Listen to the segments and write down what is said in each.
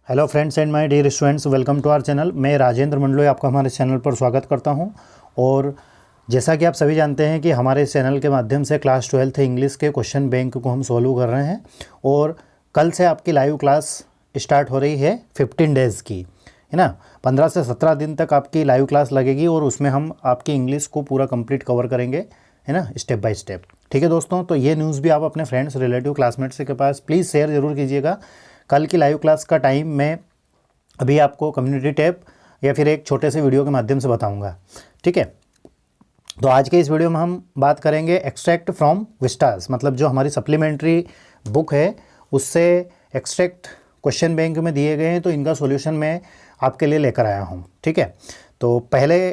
Hello friends and my dear students, welcome to our channel. मैं राजेंद्र मंडलोई आपका हमारे channel पर स्वागत करता हूं। और जैसा कि आप सभी जानते हैं कि हमारे इस चैनल के माध्यम से क्लास 12th इंग्लिश के क्वेश्चन बैंक को हम सॉल्व कर रहे हैं। और कल से आपकी लाइव क्लास स्टार्ट हो रही है 15 डेज़ की, है ना। 15 से 17 दिन तक आपकी लाइव क्लास लगेगी और उसमें हम आपकी इंग्लिश को पूरा कंप्लीट कवर करेंगे, है ना, स्टेप बाय स्टेप। ठीक है दोस्तों, तो ये न्यूज़ भी आप अपने फ्रेंड्स, रिलेटिव, क्लासमेट्स के पास प्लीज़ शेयर ज़रूर कीजिएगा। कल की लाइव क्लास का टाइम मैं अभी आपको कम्युनिटी टैब या फिर एक छोटे से वीडियो के माध्यम से बताऊंगा। ठीक है, तो आज के इस वीडियो में हम बात करेंगे एक्सट्रैक्ट फ्रॉम विस्टास, मतलब जो हमारी सप्लीमेंट्री बुक है उससे एक्सट्रैक्ट क्वेश्चन बैंक में दिए गए हैं, तो इनका सॉल्यूशन मैं आपके लिए लेकर आया हूं। ठीक है, तो पहले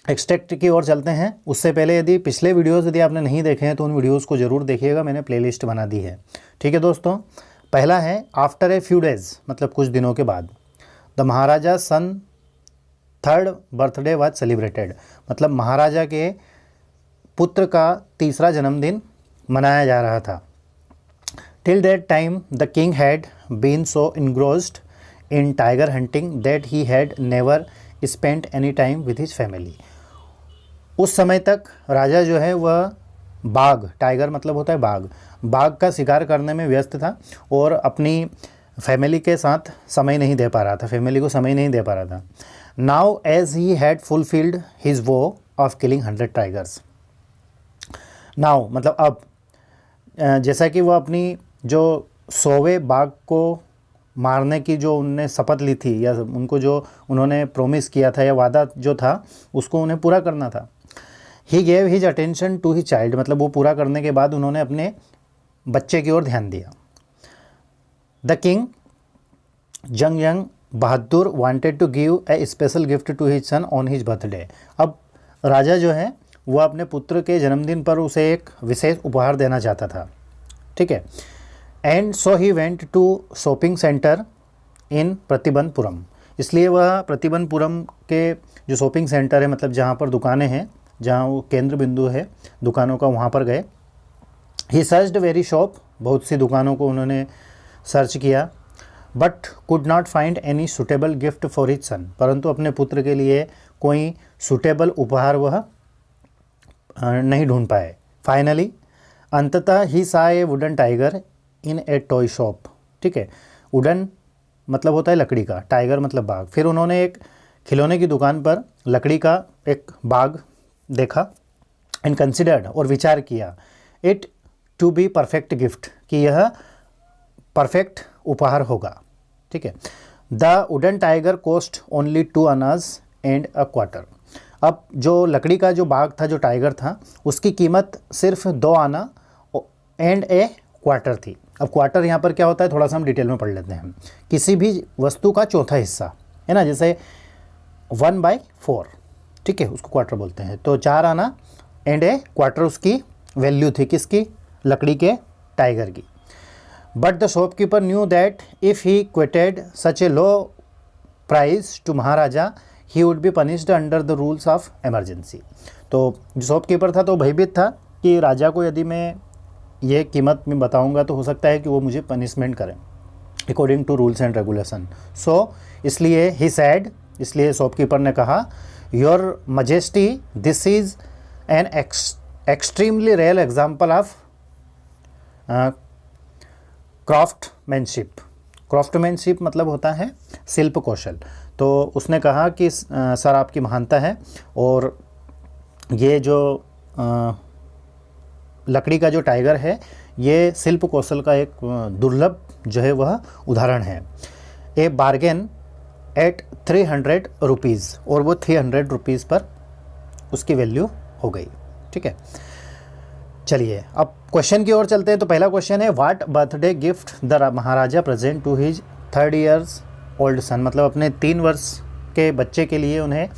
एक्सट्रैक्ट की ओर चलते हैं। उससे पहले यदि पिछले वीडियोज़ यदि आपने नहीं देखे हैं तो उन वीडियोज़ को ज़रूर देखिएगा, मैंने प्लेलिस्ट बना दी है। ठीक है दोस्तों, पहला है आफ्टर ए फ्यू डेज, मतलब कुछ दिनों के बाद the Maharaja son 3rd birthday was celebrated, मतलब महाराजा के पुत्र का 3रा जन्मदिन मनाया जा रहा था। Till that time the king had been so engrossed in tiger hunting that he had never spent any time with his family. उस समय तक राजा जो है वह बाघ, टाइगर मतलब होता है बाघ, बाघ का शिकार करने में व्यस्त था और अपनी फैमिली के साथ समय नहीं दे पा रहा था, फैमिली को समय नहीं दे पा रहा था। Now as he had fulfilled his vow of killing 100 tigers. Now मतलब अब, जैसा कि वह अपनी जो 100वें बाघ को मारने की जो उनने शपथ ली थी या उनको जो उन्होंने प्रॉमिस किया था या वादा जो था उसको उन्हें पूरा करना था। He gave his attention to his child, मतलब वो पूरा करने के बाद उन्होंने अपने बच्चे की ओर ध्यान दिया। The king Jung Bahadur wanted to give a special gift to his son on his birthday. अब राजा जो है वह अपने पुत्र के जन्मदिन पर उसे एक विशेष उपहार देना चाहता था। ठीक है, and so he went to shopping centre in Pratibandhapuram, इसलिए वह प्रतिबंधपुरम के जो शॉपिंग सेंटर है, मतलब जहाँ पर दुकानें हैं, जहाँ वो केंद्र बिंदु है दुकानों का, वहाँ पर गए। ही सर्च्ड वेरी शॉप, बहुत सी दुकानों को उन्होंने सर्च किया। But could not find any suitable gift for his son, परंतु अपने पुत्र के लिए कोई सुटेबल उपहार वह नहीं ढूंढ पाए। फाइनली अंततः ही सा ए wooden tiger in A toy shop. ठीक है, वुडन मतलब होता है लकड़ी का, टाइगर मतलब बाघ। फिर उन्होंने एक खिलौने की दुकान पर लकड़ी का एक बाघ देखा एंड कंसिडर्ड, और विचार किया, it to be perfect gift, कि यह परफेक्ट उपहार होगा। ठीक है, the wooden tiger cost only 2 annas and a quarter. अब जो लकड़ी का जो बाघ था, जो टाइगर था, उसकी कीमत सिर्फ 2 आना एंड ए क्वार्टर थी। अब क्वार्टर यहाँ पर क्या होता है, थोड़ा सा हम डिटेल में पढ़ लेते हैं। किसी भी वस्तु का चौथा हिस्सा, है ना, जैसे 1/4, ठीक है, उसको क्वार्टर बोलते हैं। तो 4 आना एंड ए क्वार्टर उसकी वैल्यू थी, किसकी, लकड़ी के टाइगर की। But the shopkeeper knew that if he quoted such a low price to Maharaja he would be punished under the rules of emergency. तो जो शॉपकीपर था तो भयभीत था कि राजा को यदि मैं ये कीमत में बताऊंगा तो हो सकता है कि वो मुझे पनिशमेंट करें according to rules and regulation. So इसलिए ही सैड, इसलिए शॉपकीपर ने कहा, your majesty this is an extremely rare example of craftsmanship. Craftsmanship मतलब होता है शिल्प कौशल। तो उसने कहा कि सर आपकी महानता है, और ये जो लकड़ी का जो टाइगर है ये शिल्प कौशल का एक दुर्लभ जो है वह उदाहरण है। ए बार्गेन एट 300 रुपीज़, और वो 300 रुपीज़ पर उसकी वैल्यू हो गई। ठीक है, चलिए अब क्वेश्चन की ओर चलते हैं। तो पहला क्वेश्चन है, what birthday gift the Maharaja present to his 3rd years old son, मतलब अपने 3 वर्ष के बच्चे के लिए उन्हें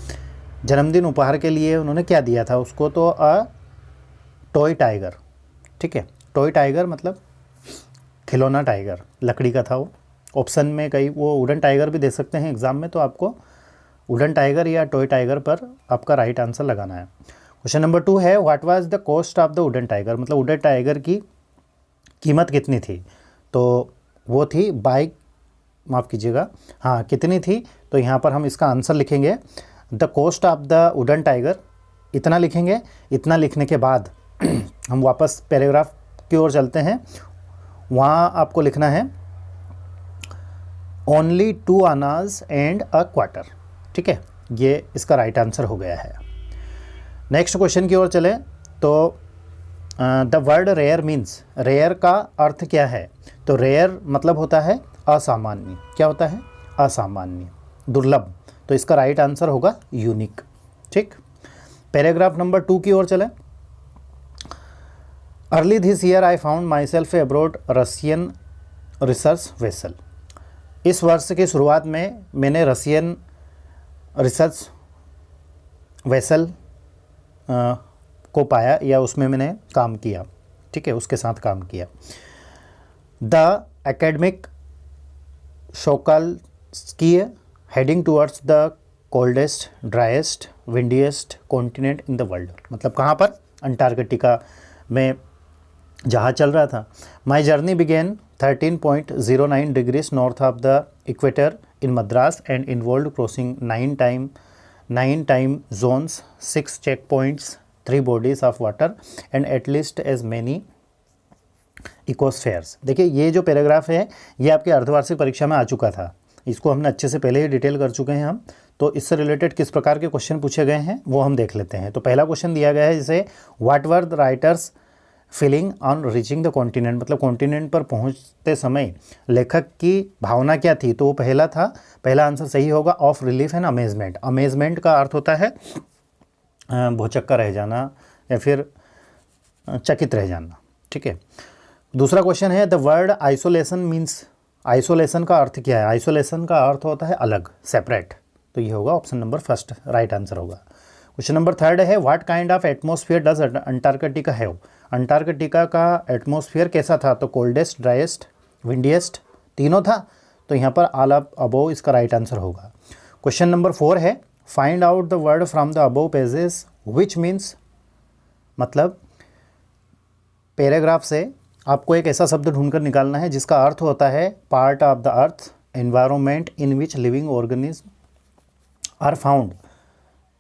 जन्मदिन उपहार के लिए उन्होंने क्या दिया था उसको, तो टॉय टाइगर। ठीक है, टॉय टाइगर मतलब खिलौना टाइगर, लकड़ी का था वो। ऑप्शन में कई वो वुडन टाइगर भी दे सकते हैं एग्जाम में, तो आपको वुडन टाइगर या टॉय टाइगर पर आपका राइट आंसर लगाना है। क्वेश्चन नंबर 2 है, what was the cost of the wooden tiger, मतलब वुडन टाइगर की कीमत कितनी थी, तो वो थी माफ़ कीजिएगा, हाँ कितनी थी, तो यहाँ पर हम इसका आंसर लिखेंगे the cost of the wooden tiger, इतना लिखेंगे। इतना लिखने के बाद हम वापस पैराग्राफ की ओर चलते हैं। वहाँ आपको लिखना है only 2 annas and a quarter, ठीक है, ये इसका राइट आंसर हो गया है। नेक्स्ट क्वेश्चन की ओर चले तो the word rare means, rare का अर्थ क्या है, तो रेयर मतलब होता है असामान्य, क्या होता है, असामान्य, दुर्लभ, तो इसका राइट आंसर होगा यूनिक, ठीक। पैराग्राफ नंबर 2 की ओर चले। Early this year I found my self abroad Russian research vessel, इस वर्ष की शुरुआत में मैंने रशियन रिसर्च वेसल को पाया, या उसमें मैंने काम किया, ठीक है, उसके साथ काम किया। The academic Shokalskiy heading towards the coldest driest windiest continent in the world, मतलब कहाँ पर, अंटार्कटिका में जहाँ चल रहा था। My journey began 13.09 degrees north of the equator in Madras and involve crossing 9 time zones, 6 check points, 3 bodies of water and at least as many ecospheres. देखिए ये जो पैराग्राफ है ये आपके अर्धवार्षिक परीक्षा में आ चुका था, इसको हमने अच्छे से पहले ही डिटेल कर चुके हैं हम। तो इससे रिलेटेड किस प्रकार के क्वेश्चन पूछे गए हैं वो हम देख लेते हैं। तो पहला क्वेश्चन दिया गया है जैसे what were the writers feeling on reaching the continent, मतलब कॉन्टिनेंट पर पहुंचते समय लेखक की भावना क्या थी, तो वो पहला था, पहला आंसर सही होगा of relief and amazement. Amazement का अर्थ होता है भौचक्का रह जाना या फिर चकित रह जाना, ठीक है। दूसरा क्वेश्चन है the word isolation means, isolation का अर्थ क्या है, आइसोलेशन का अर्थ होता है अलग, सेपरेट, तो ये होगा option number first right answer होगा। क्वेश्चन नंबर 3 है what kind of atmosphere does Antarctica have, Antarctica का एटमॉस्फेयर कैसा था, तो कोल्डेस्ट ड्राइएस्ट विंडिएस्ट तीनों था, तो यहाँ पर ऑल ऑफ अबोव इसका राइट आंसर होगा। क्वेश्चन नंबर 4 है find out the word from the above pages which means, मतलब पैराग्राफ से आपको एक ऐसा शब्द ढूंढकर निकालना है जिसका अर्थ होता है part of the earth environment in which living organism are found,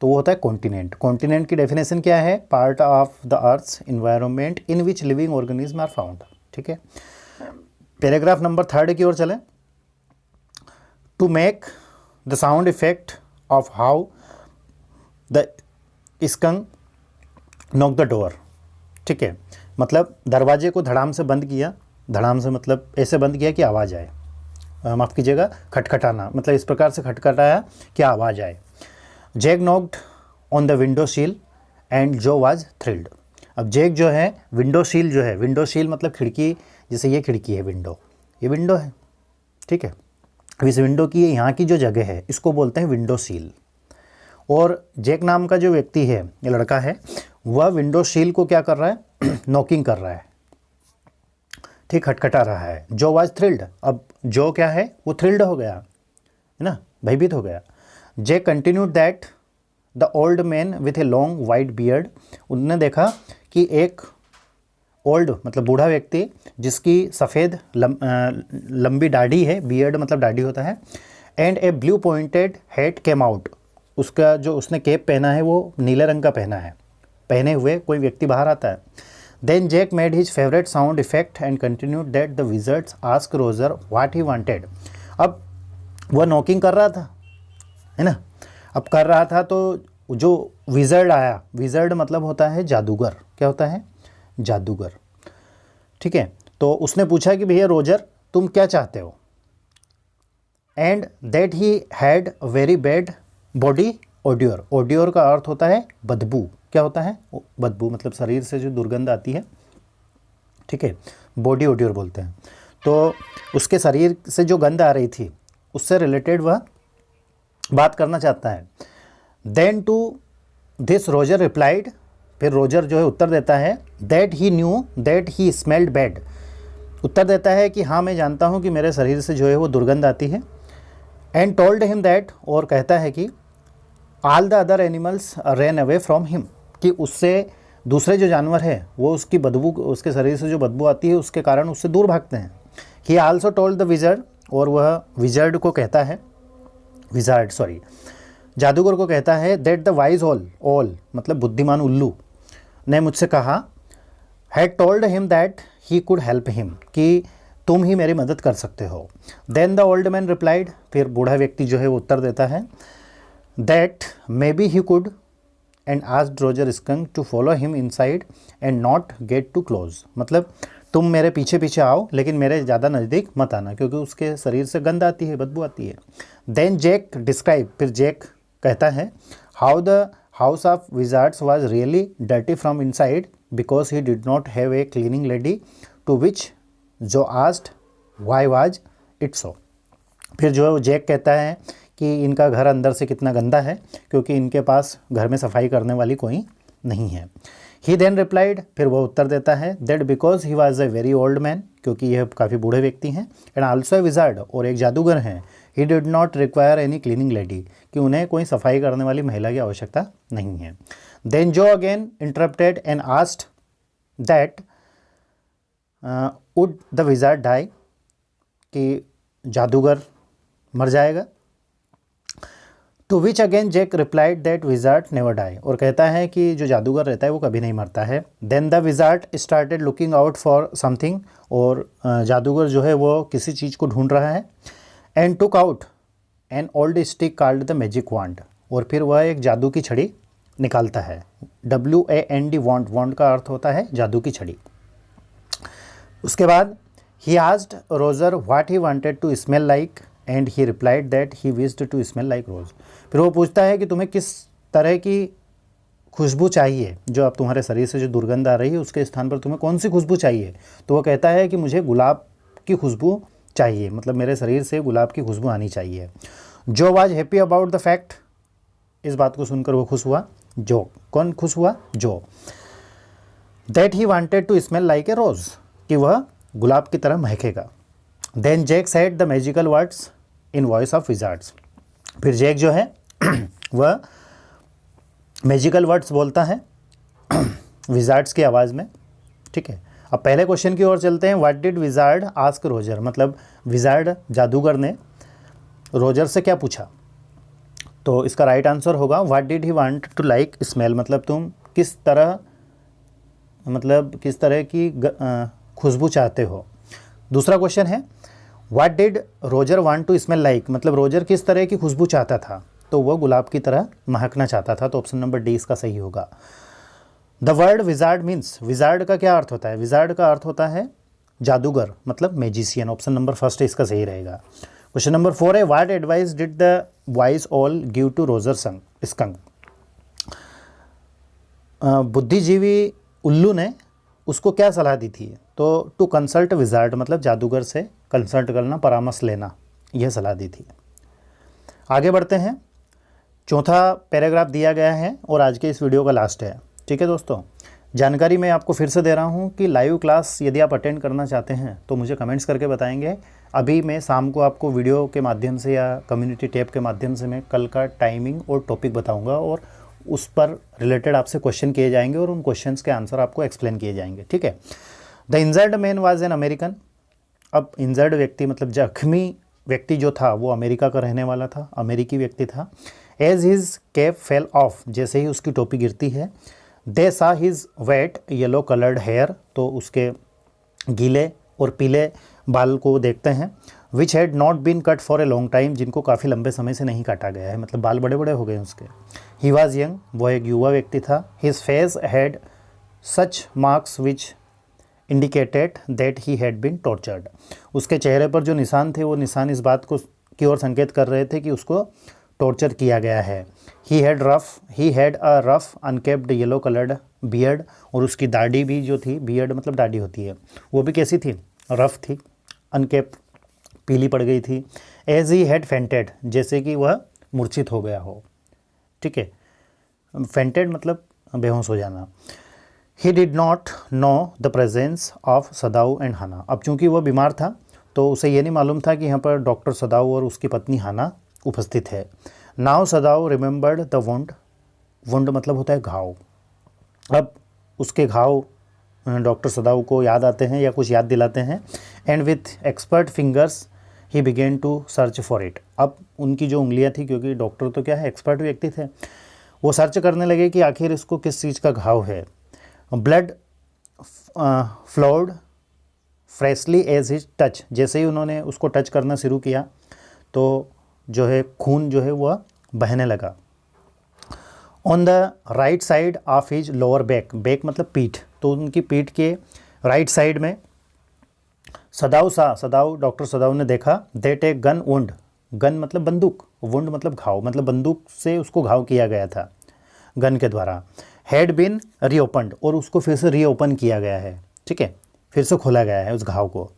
तो वो होता है कॉन्टिनेंट। कॉन्टिनेंट की डेफिनेशन क्या है, part of the earth environment in which living organism are found, ठीक है। पैराग्राफ नंबर 3 की ओर चलें। To make the sound effect of how the skunk knock the door, ठीक है, मतलब दरवाजे को धड़ाम से बंद किया, धड़ाम से मतलब ऐसे बंद किया कि आवाज़ आए, माफ़ कीजिएगा खटखटाना, मतलब इस प्रकार से खटखटाया कि आवाज़ आए। Jack knocked on the window sill and Jo was thrilled, अब जैक जो है विंडो शील जो है, विंडो शील मतलब खिड़की, जैसे ये खिड़की है विंडो, ये विंडो है, ठीक है, अब इस विंडो की यहाँ की जो जगह है इसको बोलते हैं विंडो शील। और जैक नाम का जो व्यक्ति है, ये लड़का है, वह विंडो शील को क्या कर रहा है नॉकिंग कर रहा है, ठीक, खटखटा रहा है। जो वाज थ्रिल्ड, अब जो क्या है वो थ्रिल्ड हो गया है ना, भयभीत हो गया। Jay continued that the old man with a long white beard, उन्होंने देखा कि एक ओल्ड मतलब बूढ़ा व्यक्ति जिसकी सफ़ेद लंबी दाढ़ी है, बियर्ड मतलब दाढ़ी होता है, and A blue pointed head came out, उसका जो उसने केप पहना है वो नीले रंग का पहना है, पहने हुए कोई व्यक्ति बाहर आता है। Then Jack made his favourite sound effect and continued that the wizards ask Roger what he wanted, अब वह नॉकिंग कर रहा था है ना, अब कर रहा था तो जो विजर्ड आया, विजर्ड मतलब होता है जादूगर, क्या होता है जादूगर, ठीक है, तो उसने पूछा कि भैया रोजर तुम क्या चाहते हो, and that he had very bad body odour, odour का अर्थ होता है बदबू, क्या होता है बदबू मतलब शरीर से जो दुर्गंध आती है, ठीक है, बॉडी ओड्योर बोलते हैं। तो उसके शरीर से जो गंध आ रही थी उससे रिलेटेड वह बात करना चाहता है। Then to this Roger replied, फिर रोजर जो है उत्तर देता है that he knew that he smelled bad, उत्तर देता है कि हाँ मैं जानता हूँ कि मेरे शरीर से जो है वो दुर्गंध आती है। एंड टोल्ड हिम दैट, और कहता है कि all the other animals run away from him, कि उससे दूसरे जो जानवर है वो उसकी बदबू, उसके शरीर से जो बदबू आती है उसके कारण उससे दूर भागते हैं। ही आल्सो टोल्ड द विजर्ड और वह विजार्ड को कहता है, जादूगर को कहता है दैट द वाइज ऑल मतलब बुद्धिमान उल्लू ने मुझसे कहा, had told him that he could help him, कि तुम ही मेरी मदद कर सकते हो। Then the old man replied, फिर बूढ़ा व्यक्ति जो है वो उत्तर देता है, that maybe he could and asked Roger skunk to follow him inside and not get too close, मतलब तुम मेरे पीछे पीछे आओ लेकिन मेरे ज़्यादा नज़दीक मत आना क्योंकि उसके शरीर से गंध आती है, बदबू आती है। देन जैक डिस्क्राइब, फिर जैक कहता है, how the house of wizards was really dirty from inside because he did not have a cleaning lady, to which Jo asked why was it so. फिर जो है वो जैक कहता है कि इनका घर अंदर से कितना गंदा है क्योंकि इनके पास घर में सफाई करने वाली कोई नहीं है। ही देन रिप्लाइड, फिर वो उत्तर देता है, that because he was a very old man, क्योंकि यह काफ़ी बूढ़े व्यक्ति हैं, एंड आल्सो ए विजार्ड, और एक जादूगर हैं, ही did not require any cleaning lady, कि उन्हें कोई सफाई करने वाली महिला की आवश्यकता नहीं है। Then Jo again interrupted and asked that would the wizard die, कि जादूगर मर जाएगा। To which again Jack replied that wizard never die, और कहता है कि जो जादूगर रहता है वो कभी नहीं मरता है। Then the wizard started looking out for something, और जादूगर जो है वो किसी चीज़ को ढूंढ रहा है। And took out an old stick called the magic wand, और फिर वह एक जादू की छड़ी निकालता है। WAND वांड, वांड का अर्थ होता है जादू की छड़ी। उसके बाद he asked Roger what he wanted to smell like and he replied that he wished to smell like rose. फिर वो पूछता है कि तुम्हें किस तरह की खुशबू चाहिए, जो अब तुम्हारे शरीर से जो दुर्गंध आ रही है उसके स्थान पर तुम्हें कौन सी खुशबू चाहिए। तो वो कहता है कि मुझे गुलाब की खुशबू चाहिए, मतलब मेरे शरीर से गुलाब की खुशबू आनी चाहिए। जो was happy about the fact, इस बात को सुनकर वो खुश हुआ। जो, कौन खुश हुआ? Jo. That he wanted to smell like a rose, कि वह गुलाब की तरह महकेगा। Then Jack said the magical words in voice of wizards, फिर जैक जो है वह मैजिकल वर्ड्स बोलता है विजार्ड्स की आवाज़ में। ठीक है, अब पहले क्वेश्चन की ओर चलते हैं। What did wizard ask Roger, मतलब विजार्ड जादूगर ने रोजर से क्या पूछा। तो इसका राइट आंसर होगा what did he want to like smell, मतलब तुम किस तरह की खुशबू चाहते हो। दूसरा क्वेश्चन है what did Roger want to smell like, मतलब रोजर किस तरह की खुशबू चाहता था। तो वह गुलाब की तरह महकना चाहता था। तो ऑप्शन नंबर डी इसका सही होगा। The word wizard means, wizard का क्या अर्थ होता है? विजार्ड का अर्थ होता है जादूगर, मतलब मैजिशियन। ऑप्शन नंबर फर्स्ट इसका सही रहेगा। क्वेश्चन नंबर 4 है what advice did the wise owl give to Roger skunk, बुद्धिजीवी उल्लू ने उसको क्या सलाह दी थी। तो टू कंसल्ट विजार्ड, मतलब जादूगर से कंसल्ट करना, परामर्श लेना, यह सलाह दी थी। आगे बढ़ते हैं। चौथा पैराग्राफ दिया गया है और आज के इस वीडियो का लास्ट है। ठीक है दोस्तों, जानकारी मैं आपको फिर से दे रहा हूँ कि लाइव क्लास यदि आप अटेंड करना चाहते हैं तो मुझे कमेंट्स करके बताएंगे। अभी मैं शाम को आपको वीडियो के माध्यम से या कम्युनिटी टैब के माध्यम से मैं कल का टाइमिंग और टॉपिक बताऊँगा, और उस पर रिलेटेड आपसे क्वेश्चन किए जाएंगे और उन क्वेश्चंस के आंसर आपको एक्सप्लेन किए जाएंगे। ठीक है। The injured man was an American, अब इंजर्ड व्यक्ति मतलब जख्मी व्यक्ति जो था वो अमेरिका का रहने वाला था, अमेरिकी व्यक्ति था। As his cap fell off, जैसे ही उसकी टोपी गिरती है। They saw his wet yellow coloured hair, तो उसके गीले और पीले बाल को देखते हैं। Which had not been cut for a long time, जिनको काफ़ी लंबे समय से नहीं काटा गया है, मतलब बाल बड़े बड़े हो गए उसके। ही वॉज यंग, वो एक युवा व्यक्ति था। His face had such marks which indicated that he had been tortured, उसके चेहरे पर जो निशान थे वो निशान इस बात को की ओर संकेत कर रहे थे कि उसको टॉर्चर किया गया है। He had a rough unkempt yellow coloured beard, और उसकी दाढ़ी भी जो थी, बियर्ड मतलब दाढ़ी होती है, वो भी कैसी थी? रफ थी। अनकेप्ड, पीली पड़ गई थी। एज ही हैड फेंटेड, जैसे कि वह मूर्छित हो गया हो। ठीक है, फेंटेड मतलब बेहोश हो जाना। He did not know the presence of Sadao and Hana, अब चूंकि वह बीमार था तो उसे ये नहीं मालूम था कि यहाँ पर डॉक्टर सदाऊ और उसकी पत्नी हाना उपस्थित है। Now Sadao remembered the wound, wound मतलब होता है घाव। अब उसके घाव डॉक्टर सदाऊ को याद आते हैं या कुछ याद दिलाते हैं। And with expert fingers he begin to search for it. अब उनकी जो उंगलियां थी, क्योंकि डॉक्टर तो क्या है, एक्सपर्ट व्यक्ति थे, वो सर्च करने लगे कि आखिर इसको किस चीज़ का घाव है। Blood flowed freshly as his touch, जैसे ही उन्होंने उसको टच करना शुरू किया तो जो है खून जो है वह बहने लगा। On the right side of his lower back, back मतलब पीठ, तो उनकी पीठ के राइट साइड में सदाव डॉक्टर सदाव ने देखा that a gun wound, gun मतलब बंदूक, वुंड मतलब घाव, मतलब बंदूक से उसको घाव किया गया था गन के द्वारा। हैड बीन रीओपन्ड, और उसको फिर से रीओपन किया गया है, ठीक है, फिर से खोला गया है उस घाव को।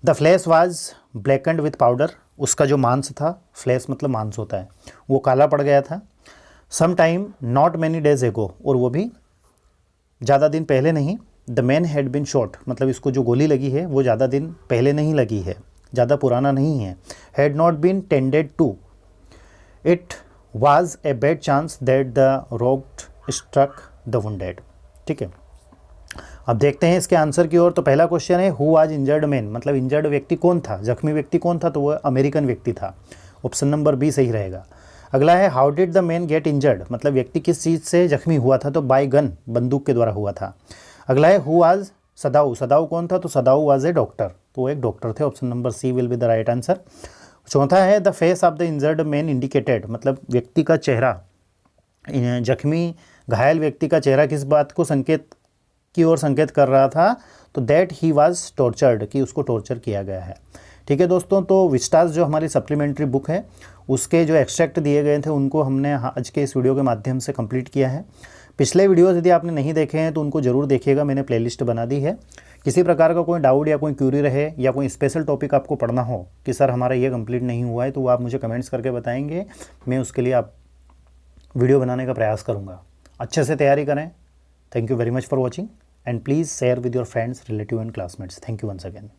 The flesh was blackened with powder, उसका जो मांस था, फ्लैश मतलब मांस होता है, वो काला पड़ गया था। Some time not many days ago, और वो भी ज़्यादा दिन पहले नहीं। The man had been shot, मतलब इसको जो गोली लगी है वो ज़्यादा दिन पहले नहीं लगी है, ज़्यादा पुराना नहीं है। Had not been tended to, it was a bad chance that the rogue struck the wounded, ठीक है। अब देखते हैं इसके आंसर की ओर। तो पहला क्वेश्चन है हु वाज इंजर्ड मैन, मतलब इंजर्ड व्यक्ति कौन था, जख्मी व्यक्ति कौन था, तो वह अमेरिकन व्यक्ति था, ऑप्शन नंबर बी सही रहेगा। अगला है how did the main get injured, मतलब व्यक्ति किस चीज़ से जख्मी हुआ था, तो बाय गन, बंदूक के द्वारा हुआ था। अगला है हु वाज सदाऊ, सदाऊ कौन था, तो सदाऊ वाज ए डॉक्टर, तो वो एक डॉक्टर थे, option number C will be the right answer. चौथा है the face of the injured man indicated, मतलब व्यक्ति का चेहरा, जख्मी घायल व्यक्ति का चेहरा किस बात को संकेत की ओर संकेत कर रहा था, तो दैट ही वाज टॉर्चर्ड, कि उसको टॉर्चर किया गया है, ठीक है दोस्तों। तो विस्टास जो हमारी सप्लीमेंट्री बुक है उसके जो एक्सट्रैक्ट दिए गए थे उनको हमने आज के इस वीडियो के माध्यम से कंप्लीट किया है। पिछले वीडियोज़ यदि आपने नहीं देखे हैं तो उनको ज़रूर देखिएगा, मैंने प्लेलिस्ट बना दी है। किसी प्रकार का कोई डाउट या कोई क्यूरी रहे या कोई स्पेशल टॉपिक आपको पढ़ना हो कि सर हमारा ये कंप्लीट नहीं हुआ है, तो वो आप मुझे कमेंट्स करके बताएंगे, मैं उसके लिए आप वीडियो बनाने का प्रयास करूँगा। अच्छे से तैयारी करें। Thank you very much for watching and please share with your friends, relative and classmates. Thank you once again.